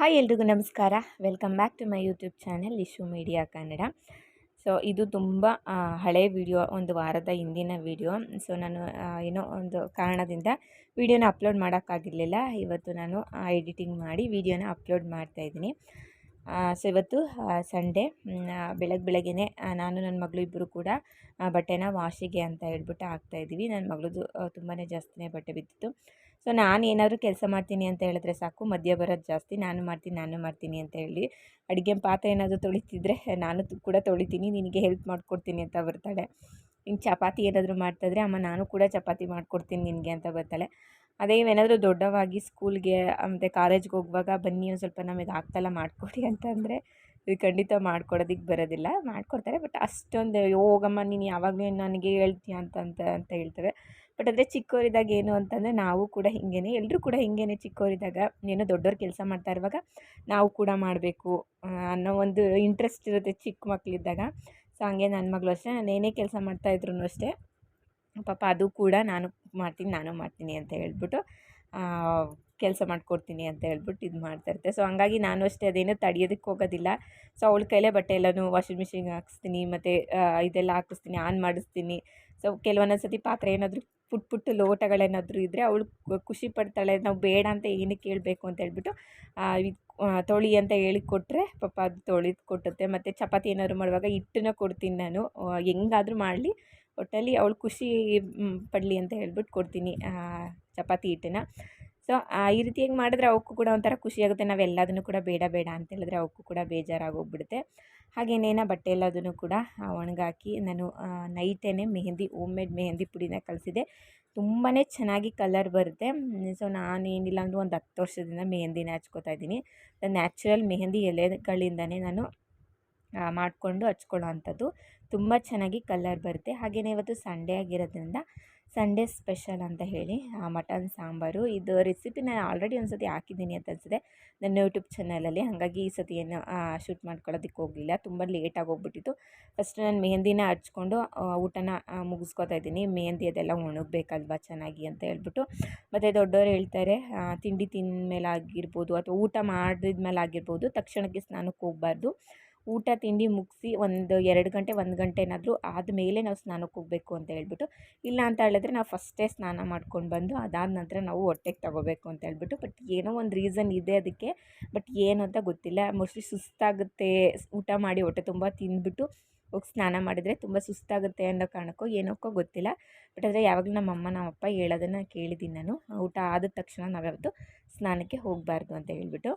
Hi ಎಲ್ರಿಗೂ ನಮಸ್ಕಾರ. Welcome back to my YouTube channel Issue Media Kannada. So ಇದು ತುಂಬ ಹಳೆಯ ವಿಡಿಯೋ, ಒಂದು ವಾರದ ಹಿಂದಿನ ವಿಡಿಯೋ. ಸೊ ನಾನು ಏನೋ ಒಂದು ಕಾರಣದಿಂದ ವಿಡಿಯೋನ ಅಪ್ಲೋಡ್ ಮಾಡೋಕ್ಕಾಗಿರಲಿಲ್ಲ. ಇವತ್ತು ನಾನು ಎಡಿಟಿಂಗ್ ಮಾಡಿ ವಿಡಿಯೋನ ಅಪ್ಲೋಡ್ ಮಾಡ್ತಾಯಿದ್ದೀನಿ. ಸೊ ಇವತ್ತು ಸಂಡೇ ಬೆಳಗ್ಗೆನೇ ನಾನು ನನ್ನ ಮಗಳು ಇಬ್ಬರು ಕೂಡ ಬಟ್ಟೆನ ವಾಶಿಗೆ ಅಂತ ಹೇಳ್ಬಿಟ್ಟು ಹಾಕ್ತಾಯಿದ್ದೀವಿ. ನನ್ನ ಮಗಳದು ತುಂಬಾ ಜಾಸ್ತಿನೇ ಬಟ್ಟೆ ಬಿದ್ದಿತ್ತು. ಸೊ ನಾನು ಏನಾದರೂ ಕೆಲಸ ಮಾಡ್ತೀನಿ ಅಂತ ಹೇಳಿದ್ರೆ ಸಾಕು, ಮಧ್ಯ ಬರೋದು ಜಾಸ್ತಿ. ನಾನು ಮಾಡ್ತೀನಿ ಅಂತ ಹೇಳಿ ಅಡುಗೆ ಪಾತ್ರೆ ಏನಾದರೂ ತೊಳಿತಿದ್ರೆ ನಾನು ಕೂಡ ತೊಳಿತೀನಿ, ನಿನಗೆ ಹೆಲ್ಪ್ ಮಾಡಿಕೊಡ್ತೀನಿ ಅಂತ ಬರ್ತಾಳೆ. ಇನ್ನು ಚಪಾತಿ ಏನಾದರೂ ಮಾಡ್ತಾಯಿದ್ರೆ ಅಮ್ಮ ನಾನು ಕೂಡ ಚಪಾತಿ ಮಾಡಿಕೊಡ್ತೀನಿ ನಿನಗೆ ಅಂತ ಬರ್ತಾಳೆ. ಅದೇ ಏನಾದರೂ ದೊಡ್ಡವಾಗಿ ಸ್ಕೂಲ್ಗೆ ಮತ್ತು ಕಾಲೇಜ್ಗೆ ಹೋಗುವಾಗ ಬನ್ನಿ ಒಂದು ಸ್ವಲ್ಪ ನಮಗೆ ಆಗ್ತಾಯಿಲ್ಲ ಮಾಡಿಕೊಡಿ ಅಂತಂದರೆ ಇದು ಖಂಡಿತ ಮಾಡ್ಕೊಡೋದಕ್ಕೆ ಬರೋದಿಲ್ಲ. ಮಾಡಿಕೊಡ್ತಾರೆ, ಬಟ್ ಅಷ್ಟೊಂದು ಹೋಗಮ್ಮ ನೀನು ಯಾವಾಗಲೂ ನನಗೆ ಹೇಳ್ತೀಯ ಅಂತ ಹೇಳ್ತವೆ. ಬಟ್ ಆದರೆ ಚಿಕ್ಕವರಿದ್ದಾಗ ಏನು ಅಂತಂದರೆ ನಾವು ಕೂಡ ಹಿಂಗೇ, ಎಲ್ಲರೂ ಕೂಡ ಹಿಂಗೇ ಚಿಕ್ಕವರಿದ್ದಾಗ ಏನೋ ದೊಡ್ಡವ್ರು ಕೆಲಸ ಮಾಡ್ತಾ ಇರುವಾಗ ನಾವು ಕೂಡ ಮಾಡಬೇಕು ಅನ್ನೋ ಒಂದು ಇಂಟ್ರೆಸ್ಟ್ ಇರುತ್ತೆ ಚಿಕ್ಕ ಮಕ್ಕಳಿದ್ದಾಗ. ಸೊ ಹಂಗೆ ನನ್ನ ಮಗಳು ಅಷ್ಟೇ, ನಾನು ಏನೇ ಕೆಲಸ ಮಾಡ್ತಾಯಿದ್ರು ಅಷ್ಟೇ ಪಾಪ ಅದು ಕೂಡ ನಾನು ಮಾಡ್ತೀನಿ ಅಂತ ಹೇಳ್ಬಿಟ್ಟು ಕೆಲಸ ಮಾಡಿಕೊಡ್ತೀನಿ ಅಂತ ಹೇಳ್ಬಿಟ್ಟು ಇದು ಮಾಡ್ತಾಯಿರ್ತೆ. ಸೊ ಹಂಗಾಗಿ ನಾನು ಅಷ್ಟೇ ಅದೇನೋ ತಡೆಯೋದಕ್ಕೆ ಹೋಗೋದಿಲ್ಲ. ಸೊ ಅವಳ ಕೈಲೇ ಬಟ್ಟೆ ಎಲ್ಲನೂ ವಾಷಿಂಗ್ ಮಿಷಿನ್ಗೆ ಹಾಕಿಸ್ತೀನಿ, ಮತ್ತು ಇದೆಲ್ಲ ಹಾಕಿಸ್ತೀನಿ, ಆನ್ ಮಾಡಿಸ್ತೀನಿ. ಸೊ ಕೆಲವೊಂದೊಂದು ಸತಿ ಪಾತ್ರೆ ಏನಾದರೂ ಪುಟ್ಟ ಲೋಟಗಳೇನಾದರೂ ಇದ್ದರೆ ಅವಳು ಖುಷಿ ಪಡ್ತಾಳೆ. ನಾವು ಬೇಡ ಅಂತ ಏನಕ್ಕೆ ಕೇಳಬೇಕು ಅಂತ ಹೇಳ್ಬಿಟ್ಟು ತೊಳಿ ಅಂತ ಹೇಳಿಕೊಟ್ರೆ ಪಾಪ ಅದು ತೊಳೆದು ಕೊಟ್ಟುತ್ತೆ. ಮತ್ತು ಚಪಾತಿ ಏನಾದ್ರು ಮಾಡುವಾಗ ಹಿಟ್ಟನ್ನ ಕೊಡ್ತೀನಿ ನಾನು, ಹೆಂಗಾದರೂ ಮಾಡಲಿ ಒಟ್ಟಲ್ಲಿ ಅವಳು ಖುಷಿ ಪಡಲಿ ಅಂತ ಹೇಳ್ಬಿಟ್ಟು ಕೊಡ್ತೀನಿ ಚಪಾತಿ ಹಿಟ್ಟನ್ನು. ಸೊ ಈ ರೀತಿಯಾಗಿ ಮಾಡಿದ್ರೆ ಅವಕ್ಕೂ ಕೂಡ ಒಂಥರ ಖುಷಿಯಾಗುತ್ತೆ. ನಾವೆಲ್ಲದನ್ನು ಕೂಡ ಬೇಡ ಅಂತ ಹೇಳಿದ್ರೆ ಅವಕ್ಕೂ ಕೂಡ ಬೇಜಾರಾಗೋಗ್ಬಿಡುತ್ತೆ. ಹಾಗೇನೇನ ಬಟ್ಟೆ ಎಲ್ಲದನ್ನು ಕೂಡ ಒಣಗಾಕಿ ನಾನು ನೈಟೇ ಹೋಮ್ ಮೇಡ್ ಮೆಹಂದಿ ಪುಡಿನ ಕಲಿಸಿದೆ. ತುಂಬಾ ಚೆನ್ನಾಗಿ ಕಲರ್ ಬರುತ್ತೆ. ಸೊ ನಾನೇನಿಲ್ಲ ಅಂದರೂ ಒಂದು 10 ವರ್ಷದಿಂದ ಮೆಹಂದಿನ ಹಚ್ಕೋತಾ ಇದ್ದೀನಿ. ನ್ಯಾಚುರಲ್ ಮೆಹಂದಿ ಎಲೆಗಳಿಂದನೇ ನಾನು ಮಾಡಿಕೊಂಡು ಹಚ್ಕೊಳ್ಳೋ ಅಂಥದ್ದು. ತುಂಬ ಚೆನ್ನಾಗಿ ಕಲರ್ ಬರುತ್ತೆ. ಹಾಗೆಯೇ ಇವತ್ತು ಸಂಡೇ ಆಗಿರೋದ್ರಿಂದ ಸಂಡೇ ಸ್ಪೆಷಲ್ ಅಂತ ಹೇಳಿ ಮಟನ್ ಸಾಂಬಾರು. ಇದು ರೆಸಿಪಿ ನಾನು ಆಲ್ರೆಡಿ ಒಂದು ಸತಿ ಹಾಕಿದ್ದೀನಿ ಅಂತ ಅನಿಸಿದೆ ನನ್ನ ಯೂಟ್ಯೂಬ್ ಚಾನಲಲ್ಲಿ. ಹಾಗಾಗಿ ಈ ಸತಿ ಏನು ಶೂಟ್ ಮಾಡ್ಕೊಳ್ಳೋದಕ್ಕೆ ಹೋಗಲಿಲ್ಲ, ತುಂಬ ಲೇಟಾಗಿ ಹೋಗ್ಬಿಟ್ಟಿತ್ತು. ಫಸ್ಟ್ ನಾನು ಮೆಹಂದಿನ ಹಚ್ಕೊಂಡು ಊಟನ ಮುಗಿಸ್ಕೊತಾ ಇದ್ದೀನಿ. ಮೆಹಂದಿ ಅದೆಲ್ಲ ಒಣಗಬೇಕಲ್ವ ಚೆನ್ನಾಗಿ ಅಂತ ಹೇಳ್ಬಿಟ್ಟು. ಮತ್ತು ದೊಡ್ಡವರು ಹೇಳ್ತಾರೆ ತಿಂಡಿ ತಿಂದಮೇಲೆ ಆಗಿರ್ಬೋದು ಅಥವಾ ಊಟ ಮಾಡಿದ್ಮೇಲೆ ಆಗಿರ್ಬೋದು ತಕ್ಷಣಕ್ಕೆ ಸ್ನಾನಕ್ಕೆ ಹೋಗಬಾರ್ದು. ಊಟ ತಿಂಡಿ ಮುಗಿಸಿ ಒಂದು 2 ಗಂಟೆ 1 ಗಂಟೆ ಏನಾದರೂ ಆದಮೇಲೆ ನಾವು ಸ್ನಾನಕ್ಕೆ ಹೋಗಬೇಕು ಅಂತ ಹೇಳ್ಬಿಟ್ಟು. ಇಲ್ಲ ಅಂತ ಹೇಳಿದ್ರೆ ನಾವು ಫಸ್ಟೇ ಸ್ನಾನ ಮಾಡ್ಕೊಂಡು ಬಂದು ಅದಾದ ನಂತರ ನಾವು ಹೊಟ್ಟೆಗೆ ತಗೋಬೇಕು ಅಂತ ಹೇಳ್ಬಿಟ್ಟು. ಬಟ್ ಏನೋ ಒಂದು ರೀಸನ್ ಇದೆ ಅದಕ್ಕೆ, ಬಟ್ ಏನು ಅಂತ ಗೊತ್ತಿಲ್ಲ. ಮೋಸ್ಟ್ಲಿ ಸುಸ್ತಾಗುತ್ತೆ, ಊಟ ಮಾಡಿ ಹೊಟ್ಟೆ ತುಂಬ ತಿಂದ್ಬಿಟ್ಟು ಹೋಗಿ ಸ್ನಾನ ಮಾಡಿದರೆ ತುಂಬ ಸುಸ್ತಾಗುತ್ತೆ ಅನ್ನೋ ಕಾರಣಕ್ಕೋ ಏನಕ್ಕೋ ಗೊತ್ತಿಲ್ಲ. ಬಟ್ ಆದರೆ ಯಾವಾಗಲೂ ನಮ್ಮಪ್ಪ ಹೇಳೋದನ್ನು ಕೇಳಿದ್ದೀನಿ ನಾನು, ಊಟ ಆದ ತಕ್ಷಣ ನಾವ್ಯಾವತ್ತು ಸ್ನಾನಕ್ಕೆ ಹೋಗಬಾರ್ದು ಅಂತ ಹೇಳ್ಬಿಟ್ಟು.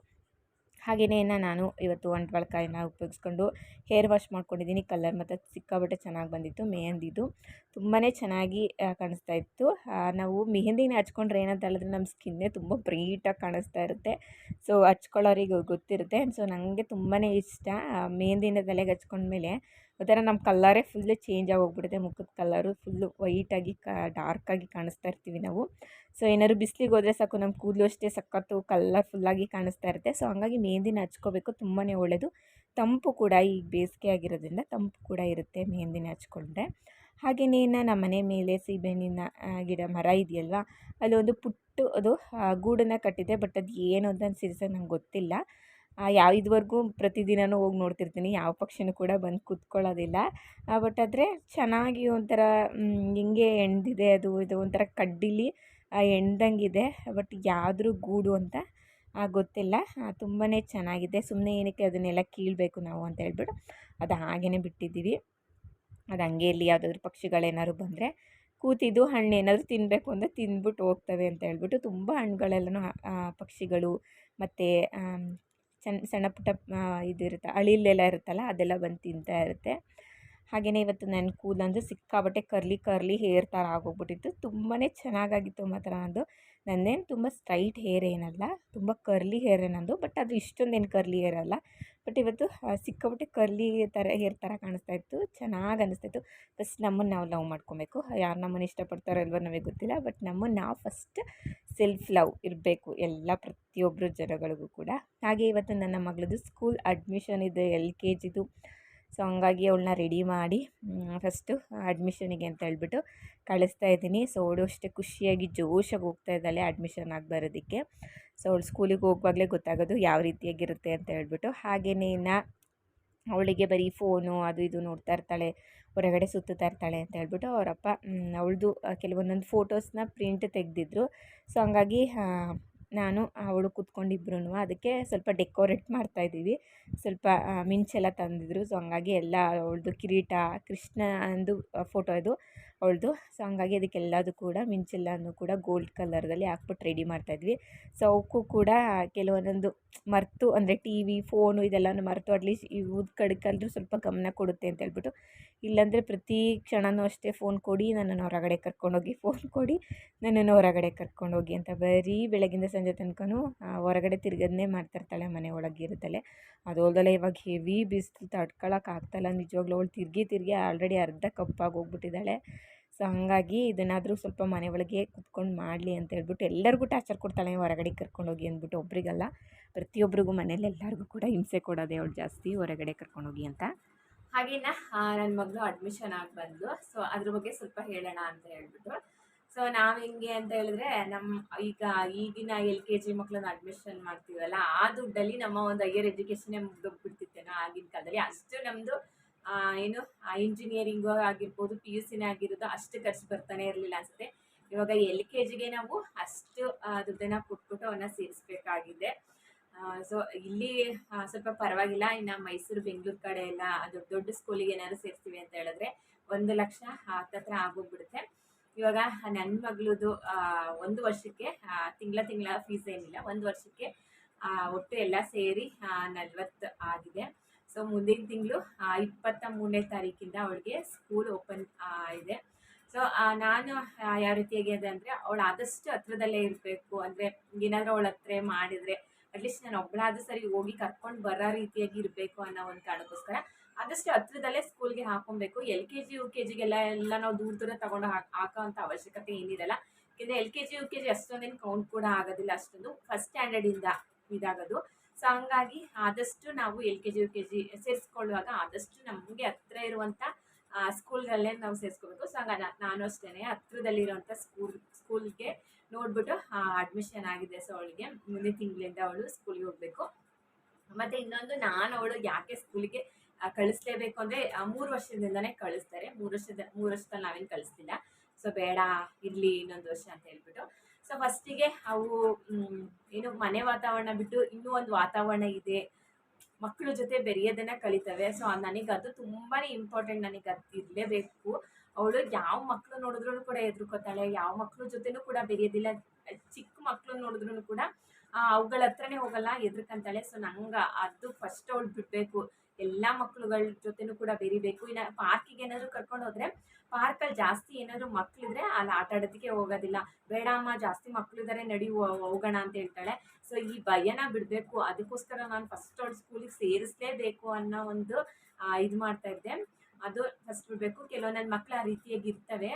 ಹಾಗೆಯೇ ನಾನು ಇವತ್ತು ಅಂಟ್ವಾಳಕಾಯಿನ ಉಪಯೋಗಿಸ್ಕೊಂಡು ಹೇರ್ ವಾಶ್ ಮಾಡ್ಕೊಂಡಿದ್ದೀನಿ. ಕಲರ್ ಮತ್ತು ಸಿಕ್ಕಾಪಟ್ಟೆ ಚೆನ್ನಾಗಿ ಬಂದಿತ್ತು ಮೆಹಂದಿದು, ತುಂಬಾ ಚೆನ್ನಾಗಿ ಕಾಣಿಸ್ತಾ ಇತ್ತು. ನಾವು ಮೆಹಂದಿನ ಹಚ್ಕೊಂಡ್ರೆ ಏನಂತ ಹೇಳಿದ್ರೆ ನಮ್ಮ ಸ್ಕಿನ್ನೇ ತುಂಬ ಬ್ರೈಟಾಗಿ ಕಾಣಿಸ್ತಾ ಇರುತ್ತೆ. ಸೊ ಹಚ್ಕೊಳ್ಳೋರಿಗೆ ಗೊತ್ತಿರುತ್ತೆ. ಸೊ ನನಗೆ ತುಂಬಾ ಇಷ್ಟ ಮೆಹಂದಿನ ತಲೆಗೆ ಹಚ್ಕೊಂಡ್ಮೇಲೆ ಒಂಥರ ನಮ್ಮ ಕಲ್ಲರೇ ಫುಲ್ಲು ಚೇಂಜ್ ಆಗಿ ಹೋಗ್ಬಿಡುತ್ತೆ. ಮುಖದ ಕಲ್ಲರು ಫುಲ್ಲು ವೈಟಾಗಿ ಡಾರ್ಕಾಗಿ ಕಾಣಿಸ್ತಾ ಇರ್ತೀವಿ ನಾವು. ಸೊ ಏನಾದ್ರು ಬಿಸಿಲಿಗೆ ಹೋದರೆ ಸಾಕು ನಮ್ಮ ಕೂದಲು ಅಷ್ಟೇ ಸಖತ್ತು ಕಲರ್ಫುಲ್ಲಾಗಿ ಕಾಣಿಸ್ತಾ ಇರುತ್ತೆ. ಸೊ ಹಂಗಾಗಿ ಮೆಹಂದಿನ ಹಚ್ಕೋಬೇಕು, ತುಂಬಾ ಒಳ್ಳೆಯದು. ತಂಪು ಕೂಡ, ಈಗ ಬೇಸಿಗೆ ಆಗಿರೋದ್ರಿಂದ ತಂಪು ಕೂಡ ಇರುತ್ತೆ ಮೆಹಂದಿನ ಹಚ್ಕೊಂಡ್ರೆ. ಹಾಗೆಯೇ ನಮ್ಮ ಮನೆ ಮೇಲೆ ಸೀಬೆಹಣ್ಣಿನ ಮರ ಇದೆಯಲ್ವ, ಅಲ್ಲಿ ಒಂದು ಅದು ಗೂಡನ್ನು ಕಟ್ಟಿದೆ. ಬಟ್ ಅದು ಏನು ಅಂತ ಸೀರಿಯಸ್ಸಾಗಿ ನಂಗೆ ಗೊತ್ತಿಲ್ಲ. ಇದುವರೆಗೂ ಪ್ರತಿದಿನವೂ ಹೋಗಿ ನೋಡ್ತಿರ್ತೀನಿ, ಯಾವ ಪಕ್ಷಿನೂ ಕೂಡ ಬಂದು ಕೂತ್ಕೊಳ್ಳೋದಿಲ್ಲ. ಬಟ್ ಆದರೆ ಚೆನ್ನಾಗಿ ಒಂಥರ ಹಿಂಗೆ ಎಣ್ದಿದೆ, ಇದು ಒಂಥರ ಕಡ್ಡಿಲಿ ಎಣ್ದಂಗಿದೆ. ಬಟ್ ಯಾವುದ್ರ ಗೂಡು ಅಂತ ಗೊತ್ತಿಲ್ಲ. ತುಂಬಾ ಚೆನ್ನಾಗಿದೆ. ಸುಮ್ಮನೆ ಏನಕ್ಕೆ ಅದನ್ನೆಲ್ಲ ಕೀಳಬೇಕು ನಾವು ಅಂತ ಹೇಳ್ಬಿಟ್ಟು ಅದು ಹಾಗೇ ಬಿಟ್ಟಿದ್ದೀವಿ. ಅದು ಹಂಗೆ ಇರಲಿ, ಯಾವುದಾದ್ರೂ ಪಕ್ಷಿಗಳೇನಾದ್ರು ಬಂದರೆ ಕೂತಿದ್ದು ಹಣ್ಣು ಏನಾದರೂ ತಿನ್ನಬೇಕು ಅಂದರೆ ತಿಂದ್ಬಿಟ್ಟು ಹೋಗ್ತವೆ ಅಂತ ಹೇಳ್ಬಿಟ್ಟು ತುಂಬ ಹಣ್ಣುಗಳೆಲ್ಲನೂ ಪಕ್ಷಿಗಳು ಮತ್ತು ಸಣ್ಣ ಪುಟ್ಟ ಇದಿರುತ್ತೆ ಅಳಿಲೆಲ್ಲ ಇರುತ್ತಲ್ಲ ಅದೆಲ್ಲ ಬಂದು ತಿಂತಾ ಇರುತ್ತೆ. ಹಾಗೆಯೇ ಇವತ್ತು ನನ್ನ ಕೂದಲಂದು ಸಿಕ್ಕಾಬಟ್ಟೆ ಕರ್ಲಿ ಹೇರ್ ಥರ ಆಗೋಗ್ಬಿಟ್ಟಿತ್ತು. ತುಂಬಾ ಚೆನ್ನಾಗಾಗಿತ್ತು ಮಾತ್ರ ನಂದು. ನಂದೇನು ತುಂಬ ಸ್ಟ್ರೈಟ್ ಹೇರ್ ಏನಲ್ಲ, ತುಂಬ ಕರ್ಲಿ ಹೇರೇ ನಂದು. ಬಟ್ ಅದು ಇಷ್ಟೊಂದೇನು ಕರ್ಲಿ ಹೇರ್ ಅಲ್ಲ. ಬಟ್ ಇವತ್ತು ಸಿಕ್ಕಾಬಟ್ಟೆ ಕರ್ಲಿ ಹೇರ್ ಥರ ಕಾಣಿಸ್ತಾ ಇತ್ತು, ಚೆನ್ನಾಗಿ ಅನ್ನಿಸ್ತಾಯಿತ್ತು. ಫಸ್ಟ್ ನಮ್ಮನ್ನು ನಾವು ಲವ್ ಮಾಡ್ಕೊಬೇಕು. ಯಾರು ನಮ್ಮನ್ನು ಇಷ್ಟಪಡ್ತಾರೋ ಇಲ್ವೋ ನಮಗೆ ಗೊತ್ತಿಲ್ಲ, ಬಟ್ ನಮ್ಮನ್ನು ನಾವು ಫಸ್ಟ್ ಸೆಲ್ಫ್ ಲವ್ ಇರಬೇಕು ಪ್ರತಿಯೊಬ್ಬರು ಜನಗಳಿಗೂ ಕೂಡ. ಹಾಗೆ ಇವತ್ತು ನನ್ನ ಮಗಳದ್ದು ಸ್ಕೂಲ್ ಅಡ್ಮಿಷನ್ ಇದೆ, LKGದು. ಸೊ ಹಂಗಾಗಿ ಅವಳನ್ನ ರೆಡಿ ಮಾಡಿ ಫಸ್ಟು ಅಡ್ಮಿಷನಿಗೆ ಅಂತ ಹೇಳ್ಬಿಟ್ಟು ಕಳಿಸ್ತಾ ಇದ್ದೀನಿ. ಸೊ ಅವಳು ಅಷ್ಟೇ ಖುಷಿಯಾಗಿ ಜೋಶಾಗಿ ಹೋಗ್ತಾ ಇದ್ದಾಳೆ ಅಡ್ಮಿಷನ್ ಆಗಿ ಬರೋದಕ್ಕೆ. ಸೊ ಅವಳು ಸ್ಕೂಲಿಗೆ ಹೋಗುವಾಗಲೇ ಗೊತ್ತಾಗೋದು ಯಾವ ರೀತಿಯಾಗಿರುತ್ತೆ ಅಂತ ಹೇಳ್ಬಿಟ್ಟು. ಹಾಗೆಯೇ ಇನ್ನು ಅವಳಿಗೆ ಬರೀ ಫೋನು ಅದು ಇದು ನೋಡ್ತಾ ಇರ್ತಾಳೆ, ಹೊರಗಡೆ ಸುತ್ತುತ್ತಾ ಇರ್ತಾಳೆ ಅಂತ ಹೇಳ್ಬಿಟ್ಟು ಅವರಪ್ಪ ಅವಳದು ಕೆಲವೊಂದೊಂದು ಫೋಟೋಸ್ನ ಪ್ರಿಂಟ್ ತೆಗೆದಿದ್ರು. ಸೊ ಹಂಗಾಗಿ ನಾನು ಅವಳು ಕೂತ್ಕೊಂಡಿಬ್ರು ಅದಕ್ಕೆ ಸ್ವಲ್ಪ ಡೆಕೋರೇಟ್ ಮಾಡ್ತಾಯಿದ್ದೀವಿ. ಸ್ವಲ್ಪ ಮಿಂಚೆಲ್ಲ ತಂದಿದ್ರು. ಸೊ ಹಂಗಾಗಿ ಎಲ್ಲ ಅವಳದು ಕಿರೀಟ, ಕೃಷ್ಣ ಅಂದು ಫೋಟೋ ಇದು ಅವಳದು. ಸೊ ಹಂಗಾಗಿ ಅದಕ್ಕೆಲ್ಲದೂ ಕೂಡ ಮಿಂಚೆಲ್ಲನೂ ಕೂಡ ಗೋಲ್ಡ್ ಕಲರ್ದಲ್ಲಿ ಹಾಕ್ಬಿಟ್ಟು ರೆಡಿ ಮಾಡ್ತಾಯಿದ್ವಿ. ಸೊ ಅವಕ್ಕೂ ಕೂಡ ಕೆಲವೊಂದೊಂದು ಮರೆತು ಅಂದರೆ ಟಿ ವಿ, ಫೋನು ಇದೆಲ್ಲನೂ ಮರೆತು ಅಟ್ಲೀಸ್ಟ್ ಇವ್ದ ಕಡೆಗಾದ್ರೂ ಸ್ವಲ್ಪ ಗಮನ ಕೊಡುತ್ತೆ ಅಂತ ಹೇಳ್ಬಿಟ್ಟು, ಇಲ್ಲಾಂದರೆ ಪ್ರತಿ ಕ್ಷಣವೂ ಅಷ್ಟೇ ಫೋನ್ ಕೊಡಿ, ನನ್ನನ್ನು ಹೊರಗಡೆ ಕರ್ಕೊಂಡೋಗಿ, ಫೋನ್ ಕೊಡಿ, ನನ್ನನ್ನು ಹೊರಗಡೆ ಕರ್ಕೊಂಡೋಗಿ ಅಂತ ಬರೀ ಬೆಳಗಿಂದ ಸಂಜೆ ತನಕನೂ ಹೊರಗಡೆ ತಿರ್ಗೋದನ್ನೇ ಮಾಡ್ತಿರ್ತಾಳೆ, ಮನೆ ಒಳಗೆ ಇರುತ್ತಲೆ. ಅದು ಅಲ್ಲದೆ ಇವಾಗ ಹೆವಿ ಬಿಸಿಲು ತಡ್ಕೊಳಕ್ಕಾಗ್ತಾಯಿಲ್ಲ ನಿಜವಾಗ್ಲೂ. ಅವಳು ತಿರುಗಿ ಆಲ್ರೆಡಿ ಅರ್ಧ ಕಪ್ಪಾಗಿ ಹೋಗ್ಬಿಟ್ಟಿದ್ದಾಳೆ. ಸೊ ಹಂಗಾಗಿ ಇದನ್ನಾದರೂ ಸ್ವಲ್ಪ ಮನೆ ಒಳಗೆ ಕುತ್ಕೊಂಡು ಮಾಡಲಿ ಅಂತ ಹೇಳ್ಬಿಟ್ಟು ಎಲ್ಲರಿಗೂ ಟಾರ್ಚರ್ ಕೊಡ್ತಾಳೆ, ಹೊರಗಡೆ ಕರ್ಕೊಂಡೋಗಿ ಅಂದ್ಬಿಟ್ಟು. ಒಬ್ರಿಗಲ್ಲ, ಪ್ರತಿಯೊಬ್ಬರಿಗೂ ಮನೇಲಿ ಎಲ್ಲರಿಗೂ ಕೂಡ ಹಿಂಸೆ ಕೊಡೋದೇ ಅವಳು ಜಾಸ್ತಿ, ಹೊರಗಡೆ ಕರ್ಕೊಂಡೋಗಿ ಅಂತ. ಹಾಗೆಯೇ ನನ್ನ ಮಗಳು ಅಡ್ಮಿಷನ್ ಆಗಿ ಬಂದು, ಸೊ ಅದ್ರ ಬಗ್ಗೆ ಸ್ವಲ್ಪ ಹೇಳೋಣ ಅಂತ ಹೇಳ್ಬಿಟ್ಟು. ಸೊ ನಾವು ಹೆಂಗೆ ಅಂತ ಹೇಳಿದ್ರೆ, ಈಗಿನ LKG ಮಕ್ಕಳನ್ನ ಅಡ್ಮಿಷನ್ ಮಾಡ್ತೀವಲ್ಲ, ಆ ದುಡ್ಡಲ್ಲಿ ನಮ್ಮ ಒಂದು ಹೈಯರ್ ಎಜುಕೇಷನ್ನೇ ಮುಗ್ದೋಗ್ಬಿಡ್ತಿತ್ತೇನೋ ಆಗಿನ ಕಾಲದಲ್ಲಿ. ಅಷ್ಟು ನಮ್ಮದು ಇಂಜಿನಿಯರಿಂಗು ಆಗಿರ್ಬೋದು, PUCನೇ ಆಗಿರೋದು ಅಷ್ಟು ಖರ್ಚು ಬರ್ತಾನೆ ಇರಲಿಲ್ಲ ಅನಿಸುತ್ತೆ. ಇವಾಗ LKGಗೆ ನಾವು ಅಷ್ಟು ದುಡ್ಡನ್ನು ಕೊಟ್ಬಿಟ್ಟು ಅವನ್ನ ಸೇರಿಸ್ಬೇಕಾಗಿದೆ. ಸೊ ಇಲ್ಲಿ ಸ್ವಲ್ಪ ಪರವಾಗಿಲ್ಲ. ಇನ್ನು ಮೈಸೂರು, ಬೆಂಗಳೂರು ಕಡೆ ಎಲ್ಲ ದೊಡ್ಡ ದೊಡ್ಡ ಸ್ಕೂಲಿಗೆ ಏನಾದ್ರು ಸೇರಿಸ್ತೀವಿ ಅಂತ ಹೇಳಿದ್ರೆ 1 ಲಕ್ಷ ಹತ್ತತ್ರ ಆಗೋಗ್ಬಿಡುತ್ತೆ. ಇವಾಗ ನನ್ನ ಮಗಳದು 1 ವರ್ಷಕ್ಕೆ ತಿಂಗಳ ಫೀಸ್ ಏನಿಲ್ಲ, 1 ವರ್ಷಕ್ಕೆ ಒಟ್ಟು ಎಲ್ಲ ಸೇರಿ 40 ಆಗಿದೆ. ಸೊ ಮುಂದಿನ ತಿಂಗಳು 23ನೇ ತಾರೀಕಿಂದ ಅವಳಿಗೆ ಸ್ಕೂಲ್ ಓಪನ್ ಇದೆ. ಸೊ ನಾನು ಯಾವ ರೀತಿಯಾಗಿ ಇದೆ ಅಂದರೆ, ಅವಳು ಆದಷ್ಟು ಹತ್ರದಲ್ಲೇ ಇರಬೇಕು. ಅಂದರೆ ಏನಾದರೂ ಅವಳ ಹತ್ರ ಮಾಡಿದರೆ ಅಟ್ಲೀಸ್ಟ್ ನಾನು ಒಬ್ಬಳಾದ್ರೂ ಸರಿ ಹೋಗಿ ಕರ್ಕೊಂಡು ಬರೋ ರೀತಿಯಾಗಿ ಇರಬೇಕು ಅನ್ನೋ ಒಂದು ಕಾರಣಕ್ಕೋಸ್ಕರ ಆದಷ್ಟು ಹತ್ರದಲ್ಲೇ ಸ್ಕೂಲ್ಗೆ ಹಾಕೊಬೇಕು. LKG UKG ಎಲ್ಲ ನಾವು ದೂರ ತಗೊಂಡು ಹಾಕೋವಂಥ ಅವಶ್ಯಕತೆ ಏನಿರಲ್ಲ. ಯಾಕೆಂದರೆ LKG UKG ಅಷ್ಟೊಂದೇನು ಕೌಂಟ್ ಕೂಡ ಆಗೋದಿಲ್ಲ, ಅಷ್ಟೊಂದು ಫಸ್ಟ್ ಸ್ಟ್ಯಾಂಡರ್ಡಿಂದ ಇದಾಗೋದು. ಸೊ ಹಂಗಾಗಿ ಆದಷ್ಟು ನಾವು LKG UKG ಸೇರಿಸ್ಕೊಳ್ಳುವಾಗ ಆದಷ್ಟು ನಮಗೆ ಹತ್ರ ಇರುವಂಥ ಸ್ಕೂಲ್ಗಳಲ್ಲೇ ನಾವು ಸೇರಿಸ್ಕೋಬೇಕು. ಸೊ ಹಂಗ ನಾನು ಅಷ್ಟೇ ಹತ್ರದಲ್ಲಿರುವಂಥ ಸ್ಕೂಲ್ಗೆ ನೋಡಿಬಿಟ್ಟು ಅಡ್ಮಿಷನ್ ಆಗಿದೆ. ಸೊ ಅವಳಿಗೆ ಮುಂದಿನ ತಿಂಗಳಿಂದ ಅವಳು ಸ್ಕೂಲ್ಗೆ ಹೋಗಬೇಕು. ಮತ್ತು ಇನ್ನೊಂದು, ನಾನು ಅವಳು ಯಾಕೆ ಸ್ಕೂಲಿಗೆ ಕಳಿಸ್ಲೇಬೇಕು ಅಂದರೆ 3 ವರ್ಷದಿಂದನೇ ಕಳಿಸ್ತಾರೆ. 3 ವರ್ಷದಲ್ಲಿ ನಾವೇನು ಕಳಿಸ್ತಿಲ್ಲ. ಸೊ ಬೇಡ ಇರಲಿ ಇನ್ನೊಂದು ವರ್ಷ ಅಂತ ಹೇಳ್ಬಿಟ್ಟು. ಸೊ ಫಸ್ಟಿಗೆ ಅವು ಏನು ಮನೆ ವಾತಾವರಣ ಬಿಟ್ಟು ಇನ್ನೂ ಒಂದು ವಾತಾವರಣ ಇದೆ, ಮಕ್ಕಳ ಜೊತೆ ಬೆರೆಯೋದನ್ನು ಕಲಿತವೆ. ಸೊ ನನಗದು ತುಂಬಾ ಇಂಪಾರ್ಟೆಂಟ್, ನನಗೆ ಅದು ಇರಲೇಬೇಕು. ಅವಳು ಯಾವ ಮಕ್ಕಳು ನೋಡಿದ್ರೂ ಕೂಡ ಹೆದರ್ಕೋತಾಳೆ, ಯಾವ ಮಕ್ಕಳ ಜೊತೆನೂ ಕೂಡ ಬೆರೆಯೋದಿಲ್ಲ. ಚಿಕ್ಕ ಮಕ್ಕಳು ನೋಡಿದ್ರೂ ಕೂಡ ಅವುಗಳ ಹತ್ರನೇ ಹೋಗಲ್ಲ, ಹೆದರ್ಕೊಂತಾಳೆ. ಸೊ ನಂಗೆ ಅದು ಫಸ್ಟ್ ಅವಳು ಬಿಡಬೇಕು. ಎಲ್ಲ ಮಕ್ಕಳುಗಳ ಜೊತೆನೂ ಕೂಡ ಬೆರಿಬೇಕು. ಇನ್ನು ಪಾರ್ಕಿಗೆ ಏನಾದರೂ ಕರ್ಕೊಂಡು ಹೋದರೆ, ಪಾರ್ಕಲ್ಲಿ ಜಾಸ್ತಿ ಏನಾದರೂ ಮಕ್ಕಳಿದ್ರೆ ಅಲ್ಲಿ ಆಟ ಆಡೋದಕ್ಕೆ ಹೋಗೋದಿಲ್ಲ. ಬೇಡ ಅಮ್ಮ ಜಾಸ್ತಿ ಮಕ್ಕಳಿದ್ದಾರೆ, ನಡಿ ಹೋಗೋಣ ಅಂತ ಹೇಳ್ತಾಳೆ. ಸೊ ಈ ಭಯನ ಬಿಡಬೇಕು. ಅದಕ್ಕೋಸ್ಕರ ನಾನು ಫಸ್ಟ್ ಅವಳು ಸ್ಕೂಲಿಗೆ ಸೇರಿಸಲೇಬೇಕು ಅನ್ನೋ ಒಂದು ಇದು ಮಾಡ್ತಾಯಿದ್ದೆ. ಅದು ಫಸ್ಟ್ ಬಿಡಬೇಕು. ಕೆಲವೊಂದೊಂದು ಮಕ್ಕಳು ಆ ರೀತಿಯಾಗಿ ಇರ್ತವೆ,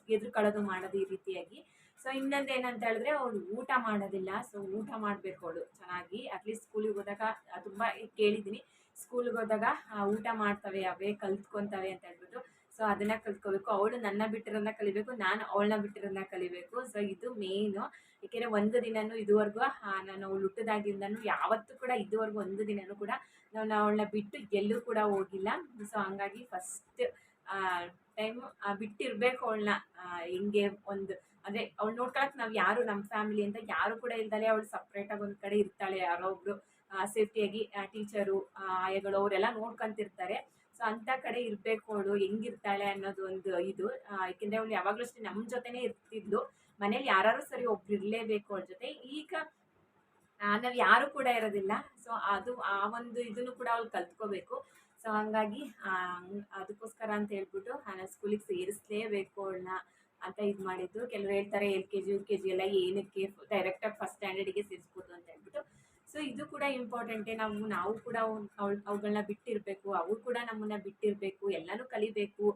ಎದುರುಕೊಳ್ಳೋದು ಮಾಡೋದು ಈ ರೀತಿಯಾಗಿ. ಸೊ ಇನ್ನೊಂದು ಏನಂತ ಹೇಳಿದ್ರೆ, ಅವಳು ಊಟ ಮಾಡೋದಿಲ್ಲ. ಸೊ ಊಟ ಮಾಡಬೇಕು ಅವಳು ಚೆನ್ನಾಗಿ. ಅಟ್ಲೀಸ್ಟ್ ಸ್ಕೂಲಿಗೆ ಹೋದಾಗ ತುಂಬ ಕೇಳಿದ್ದೀನಿ, ಸ್ಕೂಲಿಗೆ ಹೋದಾಗ ಊಟ ಮಾಡ್ತವೆ, ಅವೇ ಕಲ್ತ್ಕೊತವೆ ಅಂತ ಹೇಳ್ಬಿಟ್ಟು. ಸೊ ಅದನ್ನು ಕಲ್ತ್ಕೋಬೇಕು. ಅವಳು ನನ್ನ ಬಿಟ್ಟಿರೋದನ್ನ ಕಲಿಬೇಕು, ನಾನು ಅವಳನ್ನ ಬಿಟ್ಟಿರೋದನ್ನ ಕಲಿಬೇಕು. ಸೊ ಇದು ಮೇಯ್ನು. ಏಕೆಂದರೆ ಒಂದು ದಿನವೂ ಇದುವರೆಗೂ ನಾನು ಅವಳು ಹುಟ್ಟಿದಾಗಿಂದನೂ ಯಾವತ್ತೂ ಕೂಡ ಇದುವರೆಗೂ ಒಂದು ದಿನವೂ ಕೂಡ ನಾನು ಅವಳನ್ನ ಬಿಟ್ಟು ಎಲ್ಲೂ ಕೂಡ ಹೋಗಿಲ್ಲ. ಸೊ ಹಂಗಾಗಿ ಫಸ್ಟ್ ಟೈಮು ಬಿಟ್ಟಿರಬೇಕು ಅವಳನ್ನ. ಹಿಂಗೆ ಒಂದು ಅಂದರೆ ಅವಳು ನೋಡ್ಕೊಳಕ್ಕೆ ನಾವು ಯಾರು, ನಮ್ಮ ಫ್ಯಾಮಿಲಿ ಅಂತ ಯಾರು ಕೂಡ ಇಲ್ದಲೆ ಅವಳು ಸಪ್ರೇಟಾಗಿ ಒಂದು ಕಡೆ ಇರ್ತಾಳೆ. ಯಾರೋ ಒಬ್ಬರು ಸೇಫ್ಟಿಯಾಗಿ ಟೀಚರು, ಆಯಗಳು ಅವರೆಲ್ಲ ನೋಡ್ಕೊತಿರ್ತಾರೆ. ಸೊ ಅಂಥ ಕಡೆ ಇರಬೇಕು ಅವಳು. ಹೆಂಗಿರ್ತಾಳೆ ಅನ್ನೋದು ಒಂದು ಇದು. ಏಕೆಂದರೆ ಅವಳು ಯಾವಾಗಲೂ ಅಷ್ಟೇ ನಮ್ಮ ಜೊತೆನೇ ಇರ್ತಿದ್ಲು. ಮನೇಲಿ ಯಾರು ಸರಿ ಒಬ್ರು ಇರಲೇಬೇಕು ಅವಳ ಜೊತೆ. ಈಗ ನಾವು ಯಾರೂ ಕೂಡ ಇರೋದಿಲ್ಲ. ಸೊ ಅದು ಆ ಒಂದು ಇದನ್ನು ಕೂಡ ಅವಳು ಕಲ್ತ್ಕೋಬೇಕು. ಸೊ ಹಂಗಾಗಿ ಅದಕ್ಕೋಸ್ಕರ ಅಂತ ಹೇಳ್ಬಿಟ್ಟು ನಾನು ಸ್ಕೂಲಿಗೆ ಸೇರಿಸಲೇಬೇಕು ಅವಳನ್ನ ಅಂತ ಇದು ಮಾಡಿದ್ದು. ಕೆಲವರು ಹೇಳ್ತಾರೆ LKG UKG ಎಲ್ಲ ಏನಕ್ಕೆ, ಡೈರೆಕ್ಟಾಗಿ ಫಸ್ಟ್ ಸ್ಟ್ಯಾಂಡರ್ಡಿಗೆ ಸೇರಿಸ್ಬೋದು ಅಂತ ಹೇಳ್ಬಿಟ್ಟು. ಸೊ ಇದು ಕೂಡ ಇಂಪಾರ್ಟೆಂಟೇ. ನಾವು ಕೂಡ ಅವುಗಳನ್ನ ಬಿಟ್ಟಿರಬೇಕು, ಅವು ಕೂಡ ನಮ್ಮನ್ನು ಬಿಟ್ಟಿರಬೇಕು, ಎಲ್ಲನೂ ಕಲಿಬೇಕು.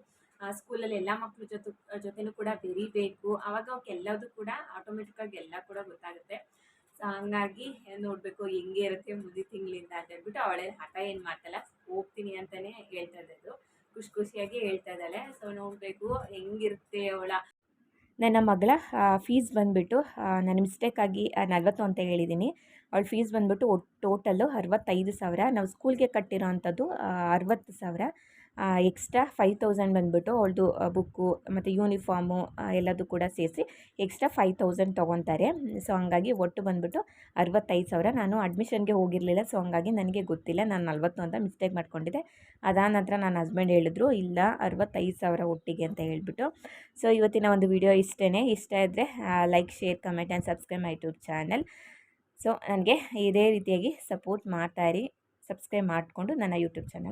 ಸ್ಕೂಲಲ್ಲಿ ಎಲ್ಲ ಮಕ್ಕಳ ಜೊತೆನೂ ಕೂಡ ಬೆರಿಬೇಕು. ಆವಾಗ ಅವಕ್ಕೆಲ್ಲದೂ ಕೂಡ ಆಟೋಮೆಟಿಕ್ಕಾಗಿ ಎಲ್ಲ ಕೂಡ ಗೊತ್ತಾಗುತ್ತೆ. ಸೊ ಹಂಗಾಗಿ ನೋಡಬೇಕು ಹೆಂಗೆ ಇರುತ್ತೆ ಮುಂದಿನ ತಿಂಗಳಿಂದ ಅಂತ ಹೇಳ್ಬಿಟ್ಟು ಅವಳೇ ಹಠ ಏನು ಮಾಡ್ತಾಯಿಲ್ಲ, ಹೋಗ್ತೀನಿ ಅಂತಲೇ ಹೇಳ್ತಾ ಇದ್ದದ್ದು, ಖುಷಿಯಾಗಿ ಹೇಳ್ತಾ ಇದ್ದಾಳೆ. ಸೊ ನೋಡಬೇಕು ಹೆಂಗಿರುತ್ತೆ ಅವಳ. ನನ್ನ ಮಗಳ ಫೀಸ್ ಬಂದುಬಿಟ್ಟು ನಾನು ಮಿಸ್ಟೇಕಾಗಿ 40 ಅಂತ ಹೇಳಿದ್ದೀನಿ. ಅವಳ ಫೀಸ್ ಬಂದುಬಿಟ್ಟು ಟೋಟಲ್ಲು 65,000. ನಾವು ಸ್ಕೂಲ್ಗೆ ಕಟ್ಟಿರೋ ಅಂಥದ್ದು 60,000. ಎಕ್ಸ್ಟ್ರಾ 5,000 ಬಂದುಬಿಟ್ಟು ಅವಳದು ಬುಕ್ಕು ಮತ್ತು ಯೂನಿಫಾರ್ಮು ಎಲ್ಲದೂ ಕೂಡ ಸೇರಿಸಿ ಎಕ್ಸ್ಟ್ರಾ 5,000 ತೊಗೊತಾರೆ. ಸೊ ಹಂಗಾಗಿ ಒಟ್ಟು ಬಂದುಬಿಟ್ಟು 65,000. ನಾನು ಅಡ್ಮಿಷನ್ಗೆ ಹೋಗಿರಲಿಲ್ಲ, ಸೊ ಹಂಗಾಗಿ ನನಗೆ ಗೊತ್ತಿಲ್ಲ, ನಾನು 40 ಅಂತ ಮಿಸ್ಟೇಕ್ ಮಾಡ್ಕೊಂಡಿದ್ದೆ. ಅದಾದ ನಂತರ ನನ್ನ ಹಸ್ಬೆಂಡ್ ಹೇಳಿದ್ರು ಇಲ್ಲ 65,000 ಒಟ್ಟಿಗೆ ಅಂತ ಹೇಳಿಬಿಟ್ಟು. ಸೊ ಇವತ್ತಿನ ಒಂದು ವಿಡಿಯೋ ಇಷ್ಟೇ. ಇಷ್ಟ ಇದ್ದರೆ like, share, comment and subscribe my YouTube channel. So ನನಗೆ ಇದೇ ರೀತಿಯಾಗಿ ಸಪೋರ್ಟ್ ಮಾಡ್ತಾಯಿರಿ. ಸಬ್ಸ್ಕ್ರೈಬ್ ಮಾಡಿಕೊಂಡು ನನ್ನ ಯೂಟ್ಯೂಬ್ ಚಾನಲ್